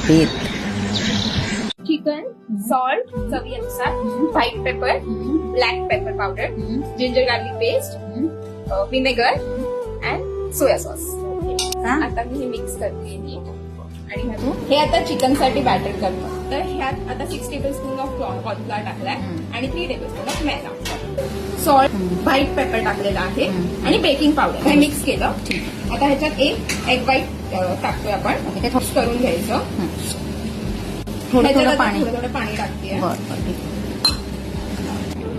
पीठ, chicken, salt चवीनुसार, white paper, black pepper powder, ginger garlic paste, vinegar and soya sauce. आता मी हे mix करते आणि हे आता चिकन साठी बॅटर करतो. तर ह्यात आता 6 टेबलस्पून ऑफ कॉर्नफ्लॉर टाकलाय आणि 3 tablespoon of maida, salt, white paper टाकलेला आहे आणि बेकिंग पावडर हे मिक्स केलं. आता ह्याच्यात एक एग व्हाईट टाकतोय आपण, ते थोडं करून घ्यायचं. थोडं पाणी टाकते.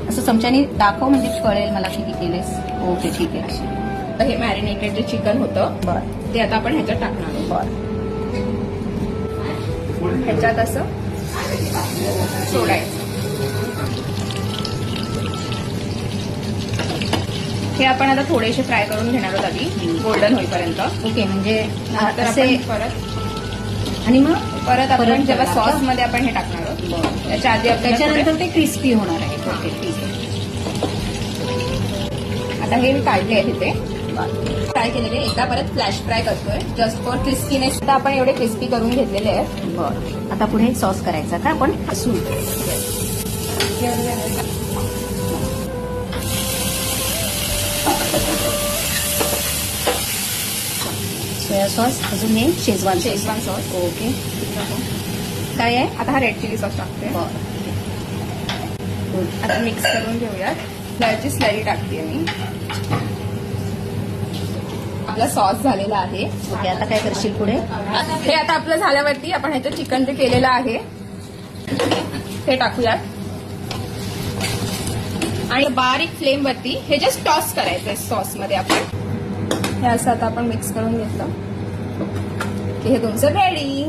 असं चमच्याने दाखव म्हणजे कळेल मला किती केलेस. ओके ठीक आहे. तर हे मॅरिनेटेड जे चिकन होतं बरं ते आता आपण ह्याच्यात टाकणार आहोत. बरं ह्याच्यात असं सोडायचं. हे आपण आता थोडेसे फ्राय करून घेणार आहोत आधी गोल्डन होईपर्यंत. ओके म्हणजे तर असे आपण परत आणि मग आपण जेव्हा करणार सॉस का? मध्ये आपण हे टाकणार आहोत. बरं. त्याच्या आधी आपल्याला त्याच्यानंतर ते क्रिस्पी होणार आहे. हा. ओके ठीक आहे. आता हे मी काढले आहे तिथे फ्राय केलेले. एकदा परत फ्लॅश फ्राय करतोय जस्ट फॉर क्रिस्पीनेस. आता आपण एवढे क्रिस्पी करून घेतलेले आहेत. बरं आता पुढे सॉस करायचा का आपण असून सोया सॉस अजून हे शेजवान सॉस. ओके काय आहे आता हा रेड चिली सॉस टाकते. बरं आता मिक्स करून घेऊयात. फ्लावरची स्लरी टाकते मी. आपला सॉस झालेला आहे. ओके आता काय करशील पुढे हे आता आपलं झाल्यावरती आपण ह्याचं चिकन जे केलेलं आहे ते टाकूयात आणि बारीक फ्लेम वरती हे जस्ट टॉस करायचंय सॉस मध्ये. आपण हे असं आता आपण मिक्स करून घेतलं की हे तुमचं रेडी.